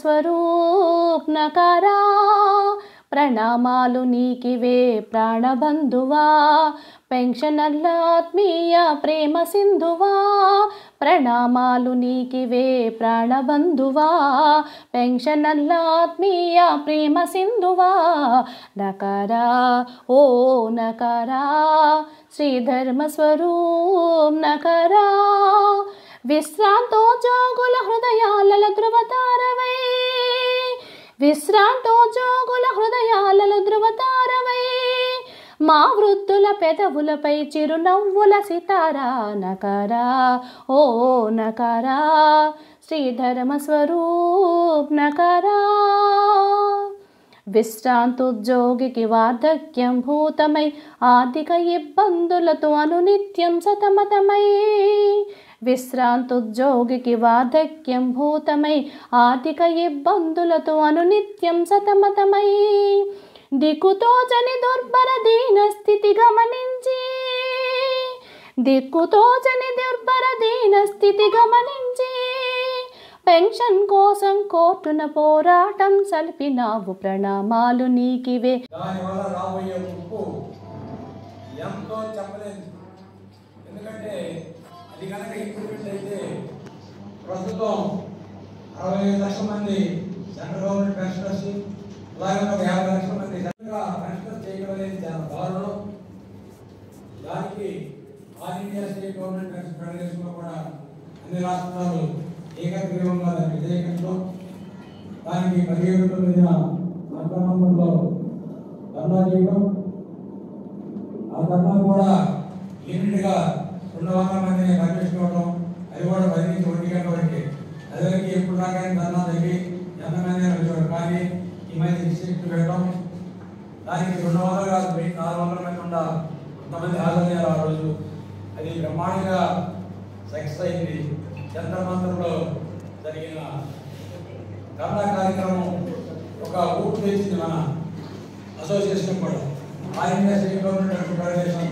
స్వరూప్ నకారా ప్రణామాలు నీకివే ప్రాణబంధువా పెన్షనర్ల ఆత్మీయ ప్రేమ సింధువా ప్రణామాలు నీకివే ప్రాణబంధువా పెన్షనర్ల ఆత్మీయ ప్రేమ సింధువా నకారా ఓ నకారా శ్రీధర్మ స్వరూప్ నకారా విశ్రాంతోజోగుల హృదయాలలో ధృవతారవై విశ్రాంతోజోగుల హృదయాలలో ధృవతారవై మా వృద్ధుల పెదవులపై చిరునవ్వుల సితారా నకారా ఓ నకారా శ్రీధర్మ స్వరూప్ నకారా విశ్రాంతోద్యోగికి వార్ధక్యం భూతమై ఆర్థిక ఇబ్బందులతో అనునిత్యం సతమతమై విశ్రాంతోద్యోగికి వార్ధక్యం భూతమై ఆర్థిక ఇబ్బందులతో అనునిత్యం సతమతమై దిక్కుతోచని దుర్భర దీన స్థితి గమనించి దిక్కుతోచని దుర్భర దీన స్థితి గమనించి పెన్షన్ కోసం కోర్టున పోరాటం సల్పినావు ప్రణామాలు నీకివే. దానివల్ల రాబోయే ముప్పు ఎంతో చెప్పలేదు. ఎందుకంటే అది కనుక ఇంప్లిమెంట్ అయితే ప్రస్తుతం 65 లక్షల మంది సెంట్రల్ గవర్నమెంట్ పెన్షనర్స్, అలాగే ఒక 50 లక్షల మంది పెన్షనర్స్ చేయగలిగేది చాలా దారుణం. దానికి all India state government pension ఫెడరేషన్లో కూడా అన్ని రాష్ట్రాలు ఏకగ్రీవంగా దాన్ని వ్యతిరేకించడం, దానికి 17 సంక్రమణంలో ధర్నా చేయడం, ఆ ధర్నా కూడా లిమిట్గా 200 మందిని పర్మిషన్ ఇవ్వడం, అది కూడా 10 నుంచి 1 గంట వరకు. అదివరకు ఎప్పుడు రాగానే ధర్నా తగ్గి ఎంతమంది వచ్చేవాడు. కానీ ఈ మధ్య డిస్ట్రిక్ట్ పెట్టడం, దానికి 200 కాదు 400 మంది ఉండ కొంతమంది హాజరయ్యారు ఆ రోజు. అది బ్రహ్మాండంగా సక్సెస్ అయింది. జంతర్ మంతర్లో జరిగిన ధర్నా కార్యక్రమం ఒక ఊపు తెచ్చింది మన అసోసియేషన్ కూడా. All India state government federation,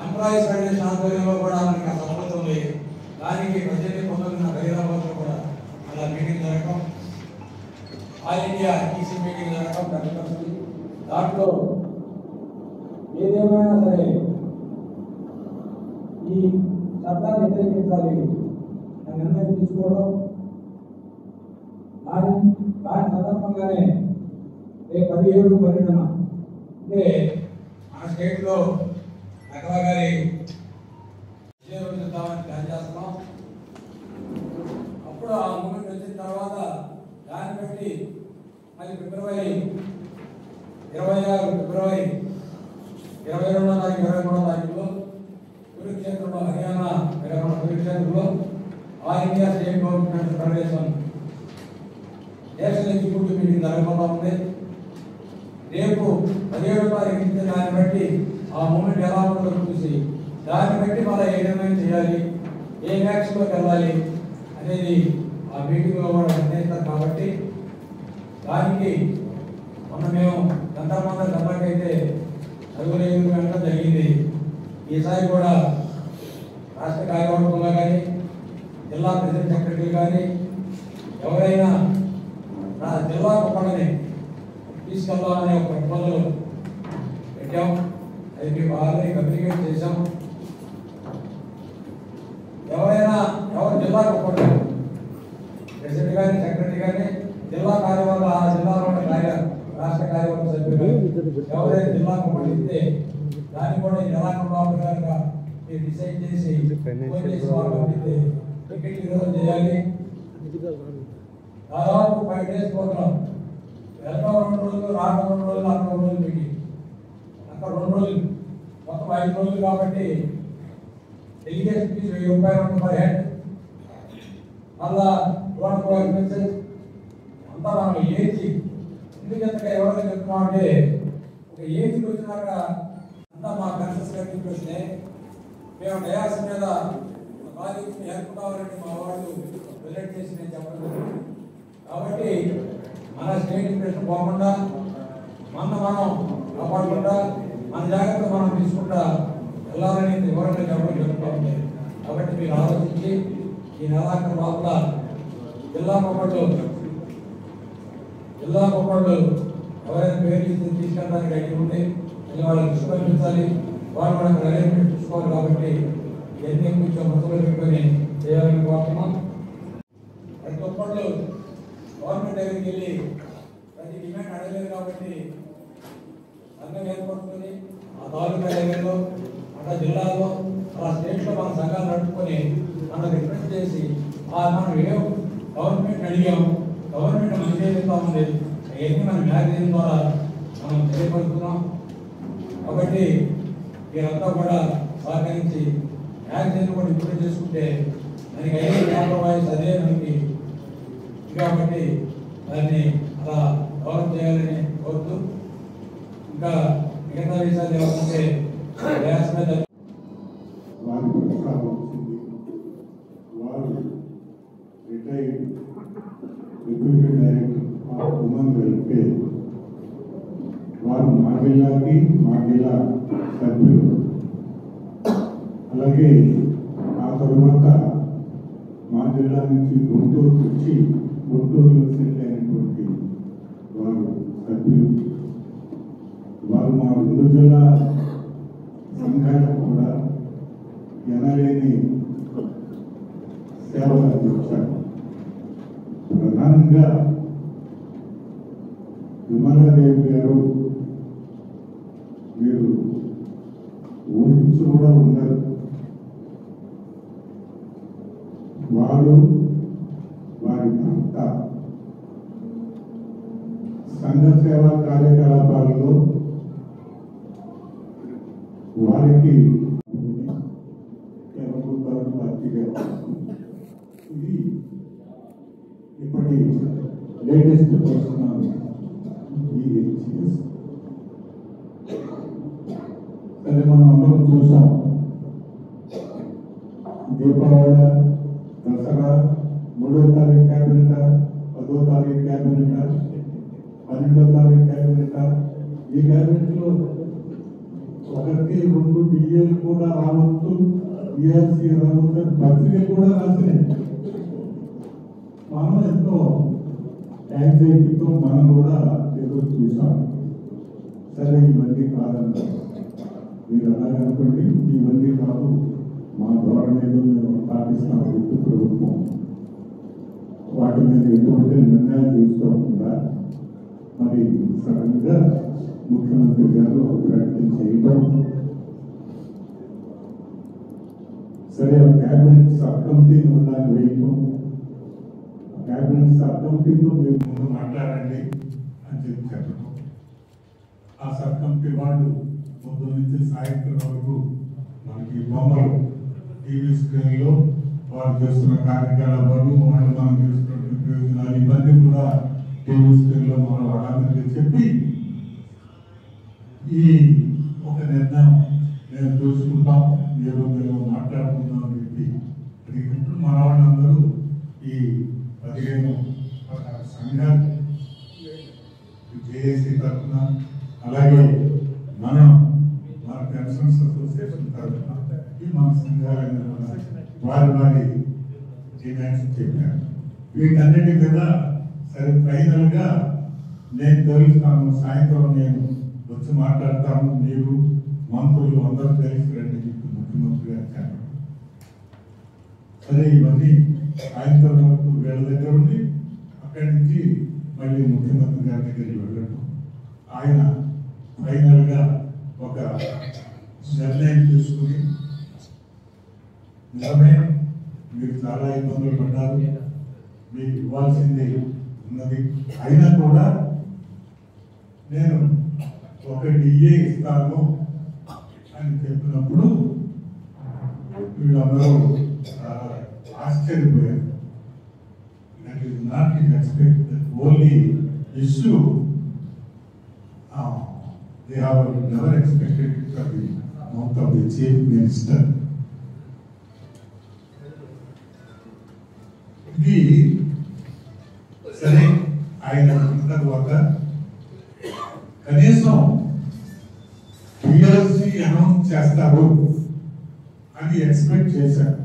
employees federation ఆధ్వర్యంలో కూడా మనకి ఆ సఫలత ఉంది. దానికి 18-19 హైదరాబాద్లో కూడా అలా మీటింగ్ జరగడం, ఆల్ ఇండియా టీసీ మీటింగ్ జరగడం కనిపిస్తుంది. దాంట్లో ఏదేమైనా సరే ఈ చట్టాన్ని వ్యతిరేకించాలి అని నిర్ణయం తీసుకోవడం, దాని సందర్భంగానే రేపు 17-12 అంటే మన స్టేట్లో నకలా గారి విజయవంతం ప్లాన్ చేస్తున్నాం. అప్పుడు ఆ మూమెంట్ వచ్చిన తర్వాత దాన్ని బట్టి మళ్ళీ ఫిబ్రవరి 26 ఫిబ్రవరి 22వ తారీఖు 23వ తారీఖులో కురుక్షేత్రంలో హర్యానా కురుక్షేత్రంలో all India state government federation national executive meeting జరగబోతా ఉంది. రేపు 17వ తారీఖు నుంచి దాన్ని బట్టి ఆ మూమెంట్ ఎలా ఉంటుందో చూసి దాన్ని బట్టి మళ్ళీ ఏ నిర్ణయం చేయాలి, ఏ యాక్షన్లోకి వెళ్ళాలి అనేది ఆ మీటింగ్లో కూడా నిర్ణయిస్తారు. కాబట్టి దానికి మొన్న మేము గంటమందరి గంటకైతే 5 గంటలు జరిగింది. ఈసారి కూడా రాష్ట్ర కార్యవర్గంలో కానీ జిల్లా ప్రెసిడెంట్ సెక్రటరీ కానీ ఎవరైనా నా జిల్లా ఒకళ్ళని తీసుకెళ్దామనే ఒక ప్రపోజల్ పెట్టాం. అది మీకు ఆల్రెడీ కమ్యూనికేట్ చేశాం. ఎవరు జిల్లాకు ఒకళ్ళు ప్రెసిడెంట్ కానీ సెక్రటరీ కానీ జిల్లా కార్యవర్గం ఆ జిల్లాలో రాష్ట్ర కార్యవర్గ సభ్యులు కానీ ఎవరైనా జిల్లాకు ఒకళ్ళు ఇస్తే దాన్ని కూడా ఈ నెలాఖరుగా మీరు డిసైడ్ చేసి టికెట్ విరోధం చేయాలి. దాదాపు 5 days ప్రోగ్రాం. వెళ్ళడం 2 రోజులు, రావడం 2 రోజులు, అక్కడ 2 రోజులు మీటింగ్, అక్కడ 2 రోజులు, మొత్తం 5 రోజులు. కాబట్టి డెలిగేషన్ ఫీజు ₹1000 పర్ హెడ్, మళ్ళా ఎక్స్పెన్సెస్ అంతా మనం ఏజీ ఎందుకంతగా ఎవరైనా చెప్తున్నామంటే ఒక ఏజ్కి వచ్చినాక అంతా మా కన్సెస్ కట్టించి వచ్చినాయి. మేము డయాస్ మీద ప్రాజెక్ట్ని హెల్ప్ కావాలంటే మా వాళ్ళు ప్రజెంట్ చేసి నేను చెప్పడం జరిగింది. కాబట్టి మన స్టేట్ ఇంప్రెషన్ పోకుండా మనం కాపాడుకుంటా మన జాగ్రత్తలు మనం తీసుకుంటా వెళ్ళాలని వివరంగా చెప్పడం జరుగుతుంది. కాబట్టి మీరు ఆలోచించి ఈ నెలాఖరు లోపల జిల్లా మొక్కలు జిల్లా ఒకళ్ళు ఎవరైనా పేర్లు తీసుకెళ్ళడానికి రెడీ ఉంటే వాళ్ళకి దృష్టి కల్పించాలి, వాళ్ళు కూడా అరేంజ్మెంట్ చూసుకోవాలి. కాబట్టి ఇవన్నీ కొంచెం మనసులో పెట్టుకొని చేయాలని కోరుతున్నాం. ప్రతి ఒక్కళ్ళు గవర్నమెంట్ దగ్గరికి వెళ్ళి ప్రతి డిమాండ్ అడగలేదు కాబట్టి సంఘం ఏర్పడుతుంది. ఆ తాలూకా లెవెల్లో అట్లా జిల్లాలో అలా స్టేట్లో మన సంఘాలు నడుపుకొని మనం రిక్వెస్ట్ చేసి మనం ఏం గవర్నమెంట్ అడిగాం, గవర్నమెంట్ మనం చేస్తూ ఉంది, అవన్నీ మన మ్యాగజైన్ ద్వారా మనం తెలియపరుస్తున్నాం. కాబట్టి మీరంతా కూడా సహకరించి మ్యాగజైన్ కూడా ఇంప్రూవ్ చేసుకుంటే దానికి అయ్యే పేపర్ వాయిస్ అదే మనకి కాబట్టి దాన్ని అలా డెవలప్ చేయాలని కోరుతూ ఇంకా మిగతా విషయాలు ఏమంటే గ్యాస్ మీద వారి ప్రస్తావన వచ్చింది. వారు retired deputy director of women welfare. వారు మా జిల్లాకి మా జిల్లా సభ్యులు. అలాగే ఆ తరువాత మా జిల్లా నుంచి గుంటూరుకు వచ్చి గుంటూరులో సెటిల్ అయినటువంటి వారు సభ్యులు. వారు మా రెండు జిల్లా సంఘాలకు కూడా ఎనలేని సేవలు అందించారు. ప్రధానంగా విమలాదేవి గారు మీరు ఊహించి కూడా ఉన్నారు. వారు వారి భర్త సంఘ సేవా కార్యకలాపాలలో వారికి ఇది ఇప్పటి లేటెస్ట్ పర్సనల్ సరే మనం అందరం చూసాం. దీపావళి, దసరా, 3వ తారీఖు క్యాబినెట్, 10వ తారీఖు క్యాబినెట్, 12వ తారీఖు క్యాబినెట్. ఈ క్యాబినెట్లో ఒకరికి 2 బిలియన్లు కూడా రావచ్చు, ఈఆర్సీ రావచ్చు, పత్రికలు కూడా రాసినాయి. మనం ఎంతో యాంగ్జైటీతో మనం కూడా ఏదో చూసాం. సరే ఇవన్నీ కాదంటారు మీరు అలాగనుకోండి, ఇవన్నీ కాదు మా ధోరణిలో మేము పాటిస్తాం విద్యుత్ ప్రభుత్వం. వాటి మీద ఎటువంటి నిర్ణయాలు తీసుకోకుండా మరి సడన్ గా ముఖ్యమంత్రి గారు ప్రకటన చేయటం. సరే క్యాబినెట్ సబ్ కమిటీని దాన్ని వేయటం, క్యాబినెట్ సబ్ కమిటీతో మీరు ముందు మాట్లాడండి అని చెప్పడం. ఆ సబ్ కమిటీ వాళ్ళు పొద్దు నుంచి సాయంత్రం వరకు మనకి బొమ్మలు టీవీ స్క్రీన్లో వాళ్ళు చేస్తున్న కార్యకలాపాలు, వాళ్ళు మనం చేస్తున్న ప్రయోజనాలు ఇవన్నీ కూడా టీవీ స్క్రీన్లో మనం వాళ్ళందరికీ చెప్పి ఈ ఒక నిర్ణయం నేను చూసుకుంటాం, మేము మాట్లాడుకుందాం అని చెప్పి ఇప్పుడు మన వాళ్ళందరూ ఈ 15 సంఘాలు జేఏసీ తరఫున అలాగే మన పెన్షన్స్ అసోసియేషన్ తరఫున ఈ మన సంఘాలైన వారి డిమాండ్స్ చెప్పారు. వీటన్నిటి మీద సరే ఫైనల్ గా నేను తెలుస్తాను, సాయంత్రం నేను వచ్చి మాట్లాడతాను, మీరు మంత్రులు అందరూ కలిసి రండి చెప్పి ముఖ్యమంత్రి గారు చెప్పారు. సరే ఇవన్నీ సాయంత్రం వరకు వీళ్ళ దగ్గర ఉండి అక్కడి నుంచి మళ్ళీ ముఖ్యమంత్రి గారి దగ్గరికి వెళ్ళడం, ఆయన ఫైనల్ గా ఒక నిర్ణయం తీసుకుని నిజమే మీరు చాలా ఇబ్బందులు పడ్డారు, మీకు ఇవ్వాల్సింది ఉన్నది, అయినా కూడా నేను ఒక డిఏ ఇస్తాను అని చెప్పినప్పుడు వీళ్ళందరూ ఆశ్చర్యపోయారు. That is not his expected only issue. They have never expected it from the mouth of the chief minister. ఇది సరే ఆయన తర్వాత కనీసం పిఎల్సి అనౌన్స్ చేస్తారు అని ఎక్స్పెక్ట్ చేశారు.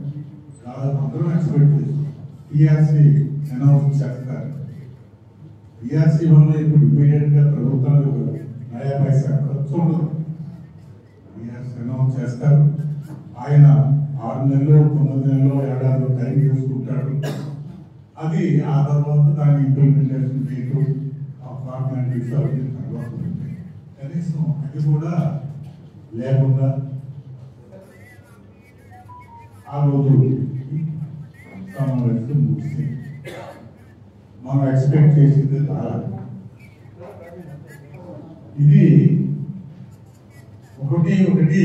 దాదాపు అందరూ ఎక్స్పెక్ట్ చేశారు పిఎల్సి అనౌన్స్ చేస్తారు. పిఆర్సీ వల్ల ఇప్పుడు ఇమీడియట్గా ప్రభుత్వాలు నయా పైసా ఖర్చు ఉండదు. పిఆర్సీ అనౌన్స్ చేస్తారు, ఆయన 6 నెలలు 9 నెలలు ఏడాది టైం తీసుకుంటాడు. అది ఆ తర్వాత దాని ఇంప్లిమెంటేషన్ డేటు ఫార్మాలిటీస్ అవి తర్వాత ఉంటాయి. కనీసం అది కూడా లేకుండా ఆ రోజు సమావేశం ముగిసి మనం ఎక్స్పెక్ట్ చేసింది రాలేదు. ఇది 1/7/23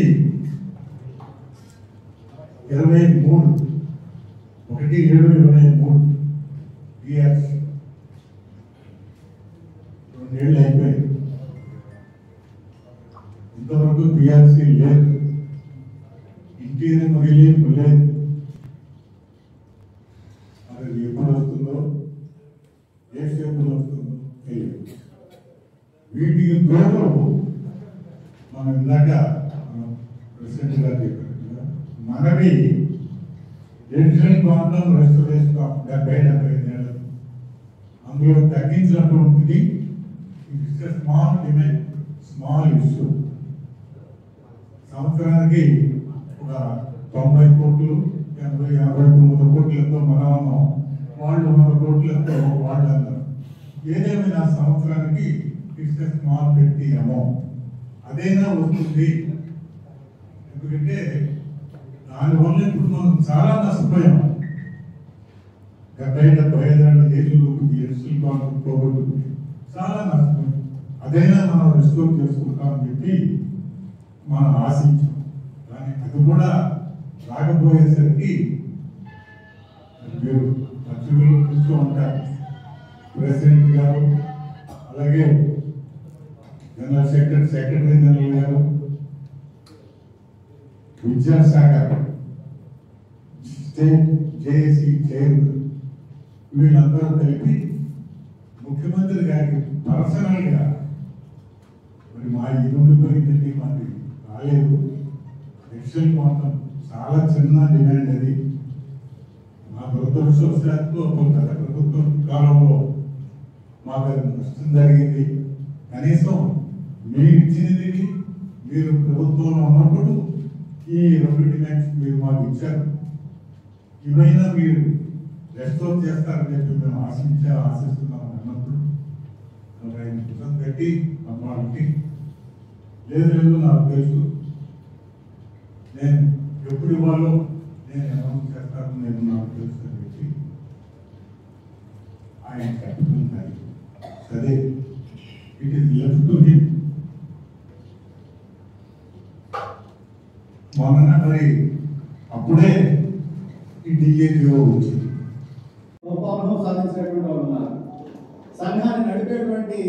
ఇయర్స్ 2 ఏళ్ళు అయిపోయింది. ఇంతవరకు పిఆర్సీ లేదు, ఇంటీరియర్ రిలీఫ్ లేదు. అది ఎప్పుడు వస్తుందో ఏ స్టెప్లో వస్తుందో తెలియదు. వీటికి తోడు మనం ఇందాక ప్రెసిడెంట్ గారు చెప్పినట్టుగా మనవి ఎడిషనల్ క్వాంటమ్ రెస్టరేషన్ ఆఫ్ 70-75 ఏళ్ళు అందులో తగ్గించినటువంటిది స్మాల్ డిమాండ్, స్మాల్ ఇష్యూ. సంవత్సరానికి ఒక 90 కోట్లు 89 కోట్లతో మనం అన్నాం, వాళ్ళు 100 కోట్లతో వాళ్ళు అన్నారు. ఏదేమైనా సంవత్సరానికి ఇట్స్ స్మాల్ పెట్టి అమౌంట్ అదైనా వస్తుంది. ఎందుకంటే దానివల్ల ఇప్పుడు మనం చాలా నష్టపోయాం. 70-75 ఏళ్ళ ఏజ్లో ఎడిషనల్ క్వాంటమ్ పోగొట్టుంది, చాలా నష్టపోయాం. అదైనా మనం రెస్టోర్ చేసుకుంటామని చెప్పి మనం ఆశించాం. కానీ అది కూడా రాకపోయేసరికి మీరు పత్రికలు చూస్తూ ఉంటారు. ప్రెసిడెంట్ గారు, అలాగే జనరల్ సెక్రటరీ జనరల్ గారు, విద్యాశాఖ స్టేట్ జేఏసీ చైర్మన్, వీళ్ళందరూ కలిపి ముఖ్యమంత్రి గారికి పర్సనల్గా మరి మా ఇది ఉండిపోయిందండి, మాకు రాలేదు, ఎడిషనల్ క్వాంటమ్ చాలా చిన్న డిమాండ్, అది మా దురదృష్టవశాత్తు గత ప్రభుత్వం కాలంలో మాకు అది నష్టం జరిగింది. కనీసం మీరు ఇచ్చినది మీరు ప్రభుత్వంలో ఉన్నప్పుడు ఈ 2 డిమాండ్స్ మీరు మాకు ఇచ్చారు, ఇవైనా మీరు రెస్టోర్ చేస్తారని చెప్పి మేము ఆశిస్తున్నాం అన్నప్పుడు ఆయన పుస్తకం పెట్టి వాళ్ళకి లేదు నాకు తెలుసు, నేను ఎప్పుడు ఇవ్వాలో నేను అనౌన్స్ చేస్తాను, నేను నాకు తెలుసు అని చెప్పి ఆయన చెప్తున్నారు. సరే, it is left to him. మొన్న మరి అప్పుడే ఈ డిఏటీఓ వచ్చింది. గొప్ప సాధించినటువంటి వాళ్ళు ఉన్నారు. సంఘాన్ని నడిపేటువంటి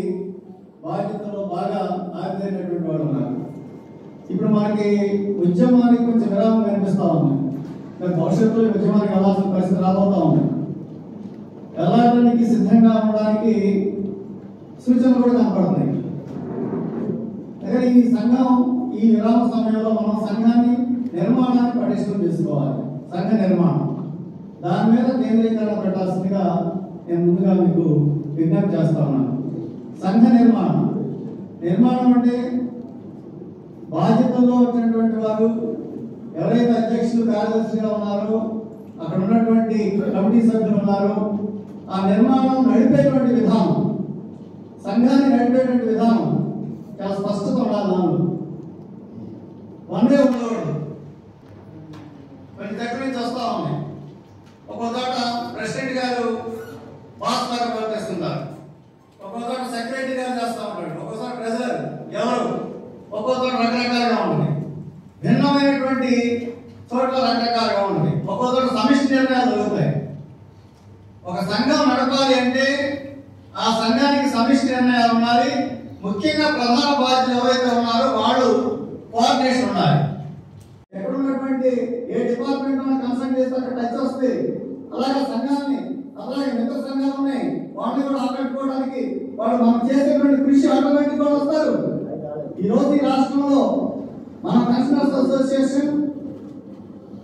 బాధ్యతలో బాగా ఆరితేరినటువంటి వాళ్ళు ఉన్నారు. ఇప్పుడు మనకి ఉద్యమానికి కొంచెం విరామం కనిపిస్తూ ఉంది. భవిష్యత్తులో ఉద్యమానికి వెళ్ళాల్సిన పరిస్థితి రాబోతా ఉంది. వెళ్ళడానికి సిద్ధంగా ఉండడానికి సూచనలు కూడా కనపడుతున్నాయి. అయితే ఈ సంఘం ఈ విరామ సమయంలో మనం సంఘాన్ని నిర్మాణాన్ని పటిష్టం చేసుకోవాలి. సంఘ నిర్మాణం దాని మీద కేంద్రీకరణ పెట్టాల్సిందిగా నేను ముందుగా మీకు విజ్ఞప్తి చేస్తా ఉన్నాను. సంఘ నిర్మాణం అంటే బాధ్యతల్లో వచ్చినటువంటి వారు ఎవరైతే అధ్యక్షులు కార్యదర్శిగా ఉన్నారో, అక్కడ ఉన్నటువంటి కమిటీ సభ్యులు ఉన్నారో, ఆ నిర్మాణం నడిపేటువంటి విధానం, సంఘాన్ని నడిపేటువంటి విధానం చాలా స్పష్టత ఉండాలి. నాలుగు వన్ డే ఉండకూడదు. ప్రతి దగ్గర నుంచి వస్తా ఉన్నాయి. ఒక్కో చోట ప్రెసిడెంట్ గారు బాస్ లాగా ప్రవర్తిస్తుంటారు, ఒక్కో చోట సెక్రటరీ గారు చేస్తూ ఉంటాడు, ఒక్కోసారి ట్రెజరర్ ఎవరు, ఒక్కో చోట రకరకాలుగా ఉంటుంది. భిన్నమైనటువంటి చోట్ల రకరకాలుగా ఉంటుంది. ఒక్కో చోట సమిష్టి నిర్ణయాలు జరుగుతాయి. ఒక సంఘం నడపాలి అంటే ఆ సంఘానికి సమిష్టి నిర్ణయాలు ఉండాలి. ముఖ్యంగా ప్రధాన బాధ్యులు ఎవరైతే ఉన్నారో వాళ్ళు కోఆర్డినేషన్ ఉండాలి. ఎక్కడ ఉన్నటువంటి ఏ డిపార్ట్మెంట్ కన్సల్ట్ చేస్తే అక్కడ టచ్ వస్తే, అలాగే సంఘాన్ని, అలాగే మిగతా సంఘాలు ఉన్నాయి, వాళ్ళని కూడా ఆకట్టుకోవడానికి వాళ్ళు మనం చేసేటువంటి కృషి ఆటోమేటిక్ కూడా వస్తారు. ఈ రోజు ఈ రాష్ట్రంలో మన పెన్షనర్స్ అసోసియేషన్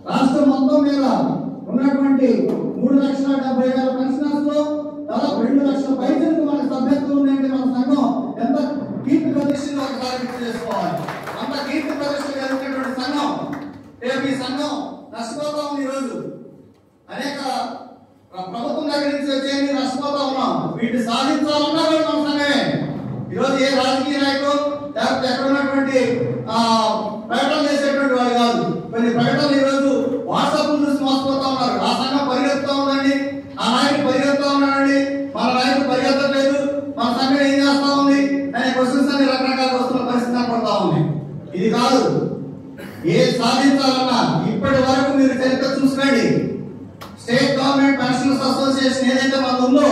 రాష్ట్రం మొత్తం మీద ఉన్నటువంటి 3,70,000 పెన్షనర్స్ లో దాదాపు 2 లక్షల పైసలకు మన సభ్యత్వం ఉందంటే మన సంఘం ఎంత కీర్తి ప్రతిష్టలు ఒకసారి గుర్తు చేసుకోవాలి. అంత కీర్తి ప్రతిష్టలు కలిగినటువంటి సంఘం. రేపు ఈ సంఘం నష్టపోతా ఉంది. ఈరోజు అనేక ప్రభుత్వం దగ్గర నుంచి వచ్చేది నష్టపోతా ఉన్నాం. వీటిని సాధించాలన్నా కూడా మన సంఘమే. ఈరోజు ఏ రాజకీయ నాయకులు లేకపోతే ఎక్కడ ఉన్నటువంటి ప్రకటనలు చేసేటువంటి వాళ్ళు కాదు. కొన్ని ప్రకటనలు ఈరోజు వాట్సాప్ చూసి మోసపోతా ఉన్నారు. ఆ సంఘం పరిగెత్తుతా ఉందండి, ఆ నాయకుడు పరిగెత్తుతా ఉన్నాడండి, మన నాయకుడు పరిగెత్తలేదు, మన సంఘం ఏం చేస్తా ఉంది అనే క్వశ్చన్స్ అన్ని రకరకాల వస్తున్న పరిస్థితి కనపడతా ఉంది. ఇది కాదు. ఏ సాధించాలన్నా ఇప్పటి వరకు మీరు చరిత్ర చూసుకోండి. స్టేట్ గవర్నమెంట్ పెన్షనర్స్ అసోసియేషన్ ఏదైతే మనకు ఉందో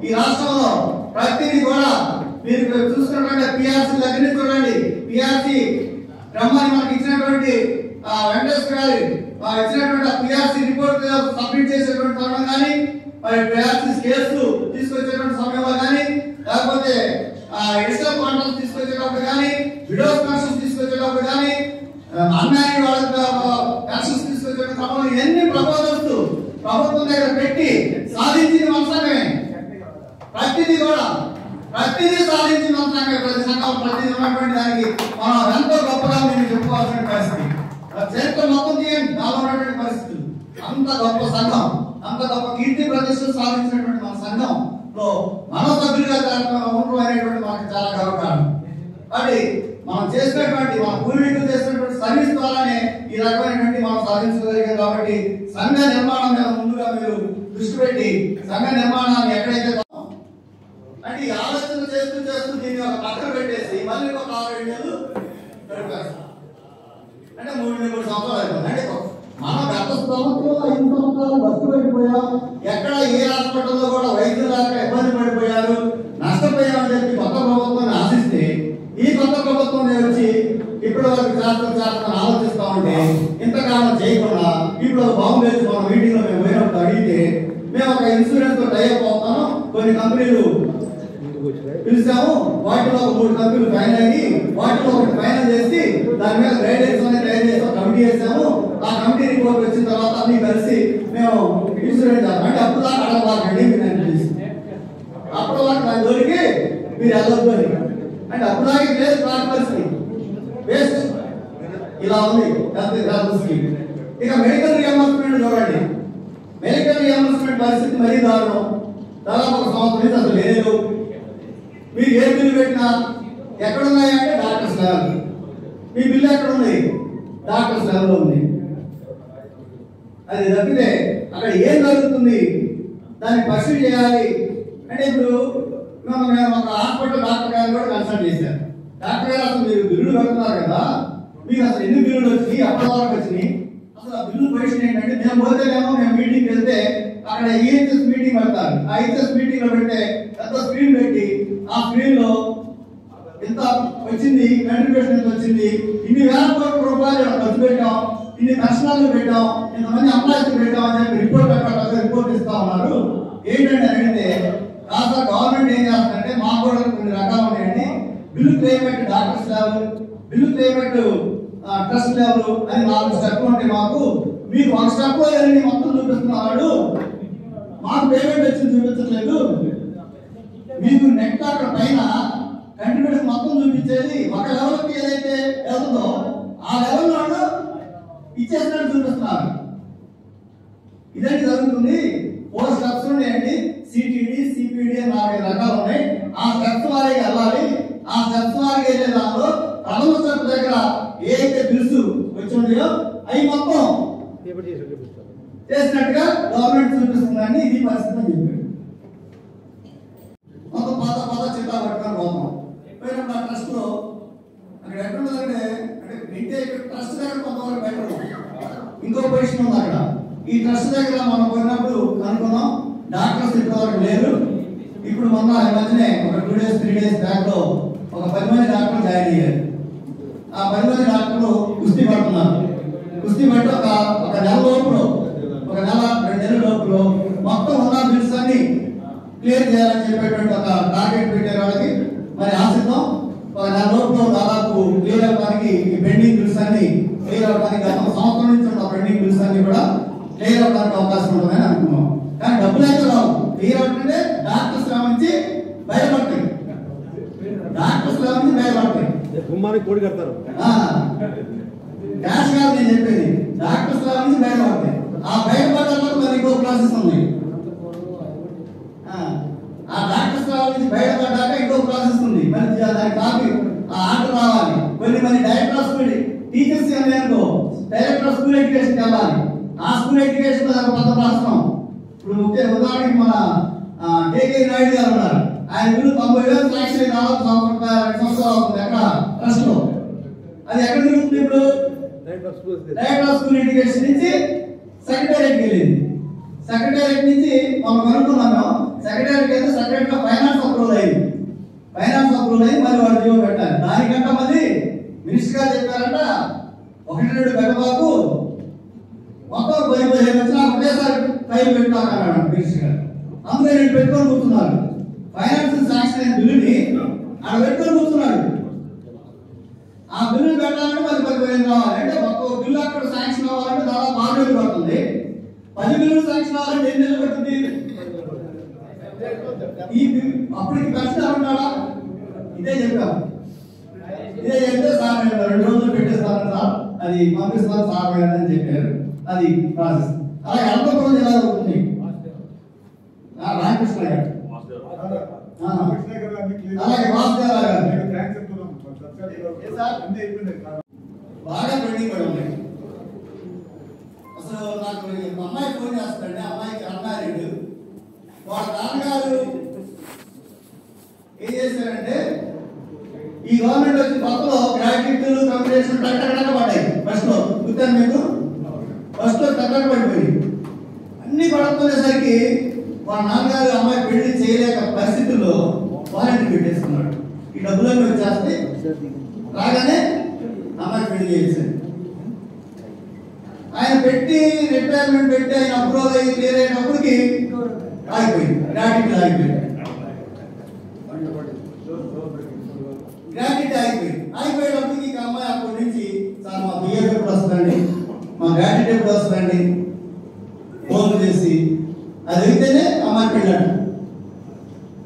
ఈ రాష్ట్రంలో ప్రతిదీ కూడా మీరు చూసుకున్నటువంటి పిఆర్సీ దగ్గర నుంచి చూడండి. పిఆర్సీ బ్రహ్మాన్ని మనకి ఇచ్చినటువంటి వెంకటేశ్వర గారి ఇచ్చినటువంటి పిఆర్సీ రిపోర్ట్ సబ్మిట్ చేసేటువంటి సమయం కానీ, మరి పిఆర్సీ కేసు తీసుకొచ్చేటువంటి సమయంలో కానీ, లేకపోతే ఎడిషనల్ కాంట్రాక్ట్ తీసుకొచ్చేటప్పుడు కానీ, విడోస్ పెన్షన్స్ తీసుకొచ్చేటప్పుడు కానీ, అన్మ్యారీడ్ వాళ్ళకి పెన్షన్స్ తీసుకొచ్చేటప్పుడు సమయంలో ఎన్ని ప్రపోజల్స్ ప్రభుత్వం దగ్గర పెట్టి సాధించింది మన సంఘమే. ప్రతిదీ సాధించి మన సంఘం ప్రతి సంఘం ప్రతిదీ ఉన్నటువంటి దానికి మనం ఎంతో గొప్పగా మేము చెప్పుకోవాల్సిన పరిస్థితి. చరిత్ర మొత్తం తీయండి, దానిలో ఉన్నటువంటి పరిస్థితులు. అంత గొప్ప సంఘం, అంత గొప్ప కీర్తి ప్రతిష్టలు సాధించినటువంటి మన సంఘంలో మన సభ్యులుగా ఉండడం అనేటువంటి మనకు చాలా గర్వకారణం. కాబట్టి మనం చేసినటువంటి మన పూర్వీకులు చేసినటువంటి సర్వీస్ ద్వారానే ఈ రకమైనటువంటి మనం సాధించగలిగాం. కాబట్టి సంఘ నిర్మాణం మీద ముందుగా మీరు దృష్టి పెట్టి సంఘ నిర్మాణాన్ని ఎక్కడైతే అంటే ఈ ఆలోచన చేస్తూ దీన్ని ఒక పక్కన పెట్టేసి మళ్ళీ ఒక 6-7 నెలలు అంటే 3 సంవత్సరాలు అయిపోయింది. అంటే మనం గత సంవత్సరంలో 5 సంవత్సరాలు బస్సు పడిపోయాం. ఎక్కడ ఏ హాస్పిటల్లో కూడా వైద్యులు లేక ఇబ్బంది పడిపోయారు, నష్టపోయామని చెప్పి కొత్త ప్రభుత్వాన్ని ఆశిస్తే ఈ కొత్త ప్రభుత్వం వచ్చి ఇప్పుడు వరకు చేస్తామని ఆలోచిస్తా ఉంటే ఇంతకాలం చేయకుండా ఇప్పుడు బాంబు వేసి మన మీటింగ్ లో మేము పోయినప్పుడు అడిగితే మేము ఒక ఇన్సూరెన్స్ తో టైప్ అవుతాము, కొన్ని కంపెనీలు పిలిచాము, వాటిలో 3 కంపెనీలు ఫైనల్ అయ్యి వాటిలో ఒకటి ఫైనల్ చేసి దాని మీద గైడెన్స్ అనేది తయారు చేసి కమిటీ చేసాము. ఆ కమిటీ రిపోర్ట్ వచ్చిన తర్వాత అన్ని కలిసి మేము ఇన్సూరెన్స్ అంటే అప్పుడు దాకా అడగబాకండి అప్పుడు దాకా దాని దొరికి మీరు వెళ్ళొద్దు అని అంటే అప్పుడు దాకా లేదు పరిస్థితి వేస్ట్ ఇలా ఉంది. ఇక మెడికల్ రియంబర్స్మెంట్ చూడండి. మెడికల్ రియంబర్స్మెంట్ పరిస్థితి మరీ దారుణం. దాదాపు 1 సంవత్సరం నుంచి అసలు లేదు. మీరు ఏ బిల్లు పెట్టినా ఎక్కడున్నాయంటే డాక్టర్స్ లెవెల్. మీ బిల్లు ఎక్కడ ఉంది? డాక్టర్స్ లెవెల్లో ఉంది. అది తప్పితే అక్కడ ఏం జరుగుతుంది దాన్ని పర్సూ చేయాలి అంటే ఇప్పుడు మేము ఒక హాస్పిటల్ డాక్టర్ గారు కూడా కన్సల్ట్ చేశారు. డాక్టర్ గారు అసలు మీరు బిల్లులు పెడుతున్నారు కదా, మీకు అసలు ఎన్ని బిల్లులు వచ్చినాయి, అప్పటి వరకు వచ్చినాయి, అసలు ఆ బిల్లు పొజిషన్ ఏంటంటే మేము పోతేనేమో మేము మీటింగ్కి వెళ్తే అక్కడ ఈహెచ్ఎస్ మీటింగ్ పెడతారు. ఆ ఈహెచ్ఎస్ మీటింగ్ లో పెడితే పెద్ద స్క్రీన్ పెట్టి ఆ స్క్రీన్ లో ఎంత వచ్చింది, కంట్రిబ్యూషన్ ఎంత వచ్చింది, ఇన్ని వేల కోట్ల రూపాయలు ఖర్చు పెట్టాం, ఇన్ని నష్టాలు పెట్టాం, ఇంతమంది ఎంప్లాయీస్ పెట్టాం అని చెప్పి రిపోర్ట్ పెట్టాలి, రిపోర్ట్ ఇస్తా ఉన్నారు. ఏంటంటే అడిగితే కాస్త గవర్నమెంట్ ఏం చేస్తుందంటే మాకు కూడా కొన్ని రకాలు ఉన్నాయండి. Bill payment doctors level, bill payment trust level అని 4 స్టెప్లు ఉంటాయి మాకు. మీకు 1 స్టెప్ లో మొత్తం చూపిస్తున్నాడు, మాకు పేమెంట్ వచ్చింది చూపించట్లేదు. మీకు నెట్ అక్కడ పైన కంట్రిబ్యూషన్ మొత్తం చూపించేది ఒక లెవెల్కి ఏదైతే వెళ్తుందో ఆ లెవెల్ వాళ్ళు ఇచ్చేసినట్టు చూపిస్తున్నారు. ఇదంటే జరుగుతుంది. 4 స్టెప్స్ ఉన్నాయండి. సిటిడి, సిపిడి అని 4 రకాలు ఉన్నాయి. ఆ స్టెప్స్ వారికి వెళ్ళాలి. ఆ స్టెప్స్ వారికి వెళ్ళే దాంట్లో ప్రథమ స్టెప్ దగ్గర ఏదైతే బిల్స్ వచ్చి ఉన్నాయో అవి మొత్తం చేసినట్టుగా గవర్నమెంట్ చూపిస్తుందని ఇది పరిస్థితి అని చెప్పాడు. మొత్తం పాత చిట్టా పట్టుకొని పోతాం. పోయినప్పుడు ఆ ట్రస్ట్ లో అక్కడ ఎక్కడుందంటే అంటే ట్రస్ట్ దగ్గర కొంతవరకు బెటర్, ఇంకో పొజిషన్ ఉంది అక్కడ. ఈ ట్రస్ట్ దగ్గర మనం పోయినప్పుడు కనుక్కున్నాం డాక్టర్స్ ఇప్పటివరకు లేరు. ఇప్పుడు మొన్న ఈ మధ్యనే ఒక 2 days 3 days బ్యాక్ లో ఒక 10 మంది డాక్టర్లు జాయిన్ అయ్యారు. ఆ 10 మంది డాక్టర్లు కుస్తీ పడుతున్నారు. కుస్తీ పట్టి ఒక నెల లోపల, ఒక నెల 2 నెలల లోపల మొత్తం ఉన్న బిల్స్ అన్ని క్లియర్ చేయాలని చెప్పేటువంటి ఒక టార్గెట్ పెట్టారు వాళ్ళకి. మరి ఆశిద్దాం ఒక నెల లోపల దాదాపు క్లియర్ అవ్వడానికి ఈ పెండింగ్ బిల్స్ అన్ని క్లియర్ అవ్వడానికి గత సంవత్సరం నుంచి ఉన్న పెండింగ్ బిల్స్ అన్ని కూడా క్లియర్ అవ్వడానికి అవకాశం ఉంటుందని అనుకున్నాం. కానీ డబ్బులు అయితే రావు. క్లియర్ అవుతుంటే డాక్టర్స్ నుంచి బయటపడతాయి, డాక్టర్స్ నుంచి బయటపడతాయి. గుమ్మానికి కోడి కడతారు. డాష్ కాదు నేను చెప్పేది, డాక్టర్స్ నుంచి బయటపడతాయి. ఆ బయటపడడానికి మరి ఇంకో ప్రాసెస్ ఉంది. ఆ డాక్టర్స్ నుంచి బయటపడ్డాక ఇంకో ప్రాసెస్ ఉంది. మరి దానికి కాపీ ఆర్డర్ రావాలి. కొన్ని డైరెక్టర్ ఆఫ్ స్కూల్ టీచర్స్ అనుకో డైరెక్టర్ ఆఫ్ స్కూల్ ఎడ్యుకేషన్ వెళ్ళాలి. ఆ స్కూల్ ఎడ్యుకేషన్ పెద్ద ప్రశ్నం. ఇప్పుడు ఉదాహరణకి మన కేకే నాయుడు గారు ఉన్నారు. ఆయన బిల్లు 90,000 శాంక్షన్ సంవత్సరాలు అవుతుంది ఎక్కడ ట్రస్ట్ లో. అది ఎక్కడ తిరుగుతుంది? ఇప్పుడు డైరెక్టర్ ఆఫ్ స్కూల్ ఎడ్యుకేషన్ నుంచి సెక్రటేరియట్కి వెళ్ళింది. సెక్రటేరియట్ నుంచి మనం కనుక్కున్నాము. సెక్రటేరియట్ అయితే సెక్రటరీ ఫైనాన్స్ అప్రూవల్ అయింది. ఫైనాన్స్ అప్రూవల్ అయ్యి మళ్ళీ వాళ్ళు జీవో పెట్టాలి. దానికంటే మళ్ళీ మినిస్టర్ గారు చెప్పారంట 1-2 గడపకు మొత్తం 15 వచ్చిన ఒకేసారి ఫైల్ పెట్టుకోవాలన్నాడు మినిస్టర్ గారు. అందులో నేను పెట్టుకొని కూర్చున్నాను. ఫైనాన్స్ శాంక్షన్ అయిన బిల్లుని ఆడ పెట్టుకొని కూర్చున్నాడు. ఆ బిల్లు పెట్టాలంటే మరి 15 కావాలి. అంటే ఒక్క బిల్లు అక్కడ శాంక్షన్ అవ్వాలంటే దాదాపు 6 నెలలు పడుతుంది. 10 బిల్లులు శాంక్షన్ అవ్వాలంటే 8 నెలలు పడుతుంది. ఈ అప్పటికి ఖర్చు ఉంటాడా? ఇదే చెప్పాము. ఇదే చెప్తే సార్ 2 రోజులు పెట్టేస్తాను సార్, అది పంపిస్తాను సార్ అని చెప్పారు. అది ప్రాసెస్. అలాగే అనంతపురం జిల్లా అవుతుంది. రామకృష్ణ గారు, అలాగే వాసుదేవ గారు బాగా పెండింగ్ పడి ఉన్నాయి. అసలు నాకు అమ్మాయి ఫోన్ చేస్తాడండి. అమ్మాయికి అమ్మాయి వాళ్ళ నాన్నగారు ఏం చేశారంటే ఈ గవర్నమెంట్ వచ్చిన కొత్తలో గ్రాడ్యుయేట్లు కమ్యూనికేషన్ టక్కడక పడ్డాయి. ఫస్ట్ లో గుర్తాను మీకు, ఫస్ట్ లో టక్కడ పడిపోయి అన్ని పడుతునేసరికి వాళ్ళ నాన్నగారు అమ్మాయి పెళ్లి చేయలేక పరిస్థితుల్లో వాలంటీ పెట్టేసుకున్నాడు. ఈ డబ్బులన్నీ వచ్చేస్తే రాగానే అమ్మాయి పెళ్లి చేశారు. ఆయన పెట్టి రిటైర్మెంట్ పెట్టి ఆయన అప్రూవల్ అయ్యి క్లియర్ అయినప్పటికీ ఆగిపోయింది. గ్రాడ్యుయేట్ ఆగిపోయింది. గ్రాడ్యుయేట్ ఆగిపోయినప్పటికీ ఇక అమ్మాయి అప్పటి నుంచి సార్ మా బిఏ ఎప్పుడు వస్తుందండి, మా గ్రాడ్యుయేట్ ఎప్పుడు వస్తుందండి ఫోన్ చేసి అది అయితేనే అమ్మాయి పెళ్ళాడు.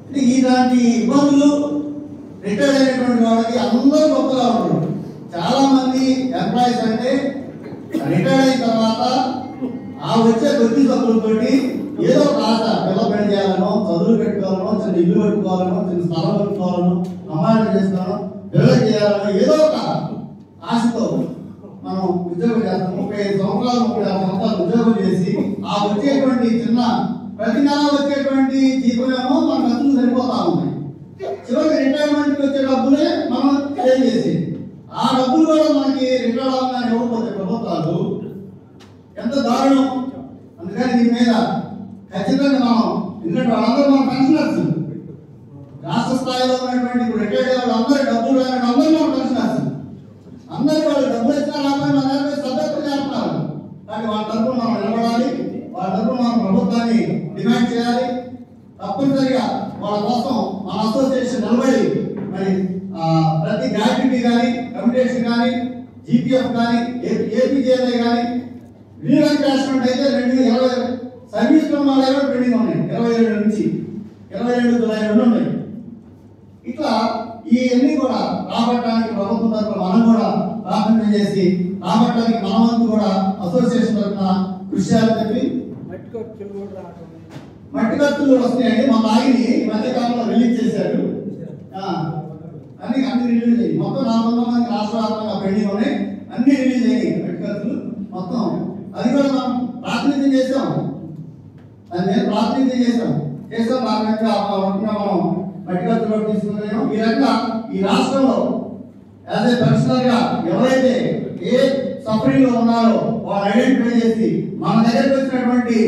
అంటే ఇలాంటి ఇబ్బందులు రిటైర్ అయినటువంటి వాళ్ళకి అందరూ గొప్పగా ఉంటారు. చాలా మంది ఎంప్లాయీస్ అంటే రిటైర్ అయిన తర్వాత ఆ వచ్చే కొద్ది డబ్బులతోటి ఏదో ఒక ఆశ, పిల్ల పెళ్లి చేయాలనో, చదువులు పెట్టుకోవాలనో, చిన్న ఇల్లు పెట్టుకోవాలనో, చిన్న స్థలం పెట్టుకోవాలనో, అమ్మాయిలు చేస్తానో, పిల్లలు చేయాలనో ఏదో ఒక ఆశతో మనం ఉద్యోగం చేస్తాం. 35 సంవత్సరాలు 36 సంవత్సరాలు ఉద్యోగం చేసి ఆ వచ్చేటువంటి చిన్న ప్రతి నెల వచ్చేటువంటి జీతమేమో మన ఖర్చులు సరిపోతా ఉన్నాయి. చివరికి రిటైర్మెంట్కి వచ్చే డబ్బులే మనం సేవ్ చేసి ఆ డబ్బులు కూడా మనకి రిటైర్ అవ్వగానే ఇవ్వకపోతే ప్రభుత్వాలు ఎంత దారుణం. అందుకని దీని మీద ఖచ్చితంగా మనం, ఎందుకంటే వాళ్ళందరూ మన పెన్షనర్స్, రాష్ట్ర స్థాయిలో ఉన్నటువంటి ఇప్పుడు రిటైర్డ్ వాళ్ళు అందరూ డబ్బులు రాని అందరూ మన పెన్షనర్స్. అందరూ వాళ్ళు డబ్బులు ఇచ్చినా రాకపోయి మన దగ్గర సభ్యత్వం చేస్తున్నారు. కానీ వాళ్ళ తరఫున మనం నిలబడాలి, వాళ్ళ తరఫున మనం ప్రభుత్వాన్ని డిమాండ్ చేయాలి. తప్పనిసరిగా వాళ్ళ కోసం మన అసోసియేషన్ నిలబడి మరి ప్రతి గ్రాడ్యుయేట్ కానీ, కమ్యూనికేషన్ కానీ, జీపీఎఫ్ కానీ, ఏపీజేఐ కానీ, రీఎంకాష్మెంట్ అయితే 2020 సర్వీస్ వాళ్ళు పెండింగ్ ఉన్నాయి. 22 నుంచి 22 జూలై నుండి ఉన్నాయి. ఇట్లా ఇవన్నీ కూడా రాబట్టడానికి ప్రభుత్వం తరఫున మనం కూడా ప్రార్థన చేసి రాబట్టడానికి మన వంతు కూడా అసోసియేషన్ తరఫున కృషి చేయాలని చెప్పి. మట్టి ఖర్చులు వస్తున్నాయండి. మా బాగిని మధ్యకాలంలో రిలీజ్ చేశారు. అన్ని రిలీజ్ అయ్యి మొత్తం 400 మంది రాష్ట్ర వ్యాప్తంగా పెండింగ్ ఉన్నాయి. అన్ని రిలీజ్ అయ్యాయి మట్టి ఖర్చులు మొత్తం. అది కూడా మనం ప్రాతినిధ్యం చేసాం. అది నేను ప్రాతినిధ్యం చేసాం. మనం మట్టి ఖర్చులు తీసుకున్నాము. ఈ రకంగా ఈ రాష్ట్రంలో యాజ్ ఏ పర్సనల్ గా ఎవరైతే ఏ సఫరింగ్ లో ఉన్నారో వాళ్ళు ఐడెంటిఫై చేసి మన దగ్గరికి వచ్చినటువంటి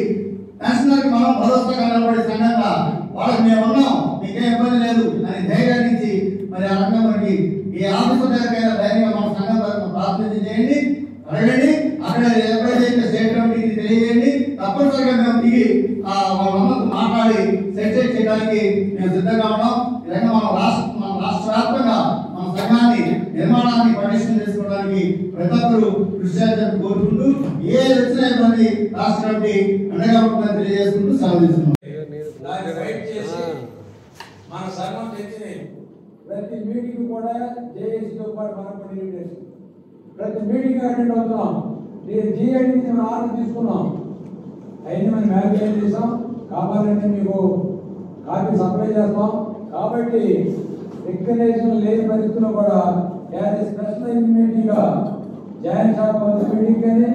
పెన్షనర్ కి మనం భరోసాగా నిలబడే సంఘంగా వాళ్ళకి మేము ఉన్నాం, మీకేం ఇబ్బంది లేదు అని ధైర్యాన్ని ఇచ్చి మరి ఆ రకంగా మనకి ఏ ఆఫీసర్ దగ్గరైనా ధైర్యంగా మన సంఘం తరఫున ప్రాతినిధ్యం చేయండి, అడగండి. అక్కడ ఎవరైతే స్టేట్ కమిటీకి తెలియజేయండి. తప్పనిసరిగా మేము దిగి వాళ్ళందరితో మాట్లాడి సెట్ చేయడానికి మేము సిద్ధంగా ఉన్నాం. ఈ రకంగా మన రాష్ట్ర వ్యాప్తంగా మన సంఘాన్ని నిర్మాణాన్ని పటిష్టం చేసుకోవడానికి ప్రతి ఒక్కరు కృషి చేయాలని కోరుకుంటూ ఏ వచ్చిన ఇబ్బంది రాష్ట్ర కమిటీ అండగా ఉంటుందని తెలియజేసుకుంటూ సెలవు తీసుకున్నాం. మన సంఘం తెచ్చింది. ప్రతి మీటింగ్ కూడా జేఏసీతో పాటు మనం కూడా ఇన్విటేషన్, ప్రతి మీటింగ్ అటెండ్ అవుతున్నాం. జీఐడి నుంచి మనం ఆర్డర్ తీసుకున్నాం, అయినా మనం మ్యాగజైన్ చేసాం, కావాలంటే మీకు కాపీ సప్లై చేస్తాం. కాబట్టి రికగ్నైజేషన్ లేని పరిస్థితుల్లో కూడా యాజ్ స్పెషల్ మీటింగ్గా జాయింట్ షాప్ మీటింగ్ కానీ,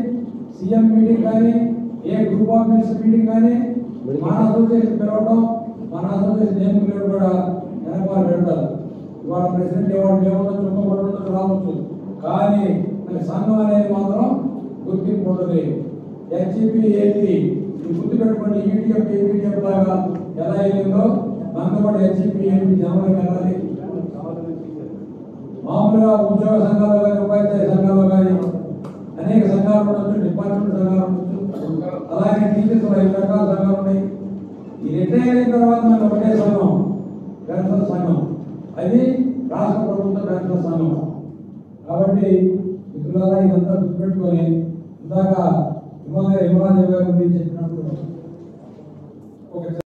సీఎం మీటింగ్ కానీ, a group of minister meeting కానీ మన అసోసియేషన్ పిలవడం, మన అసోసియేషన్ నేమ్ కూడా వెనకాల పెడతారు. ఇవాళ ప్రెసిడెంట్ ఎవరు ఏమన్నా చుక్కబడి రావచ్చు, కానీ మన సంఘం అనేది మాత్రం గుర్తింపు ఉంటుంది. హెచ్ఈపీ ఏపీ గుర్తు పెట్టుకోండి, ఈటీఎఫ్ ఏపీటీఎఫ్ లాగా ఎలా అయిందో మనకు కూడా హెచ్ఈపీ ఏపీ జనవరి వెళ్ళాలి. మామూలుగా ఉద్యోగ సంఘాలు కానీ, ఉపాధ్యాయ సంఘాలు కానీ అనేక సంఘాలు ఉండొచ్చు, డిపార్ట్మెంట్ సంఘాలు ఉండొచ్చు, అలాగే టీచర్స్ 5 రకాల సంఘాలు ఉన్నాయి. ఈ రిటైర్ అయిన తర్వాత మనకు ఒకటే సంఘం, పెన్షన్ సంఘం, అది రాష్ట్ర ప్రభుత్వ పెన్షన్ సంఘం. కాబట్టి మిత్రులారా ఇదంతా గుర్తుపెట్టుకొని ఇందాక హిమాలయ గారు గురించి చెప్పినప్పుడు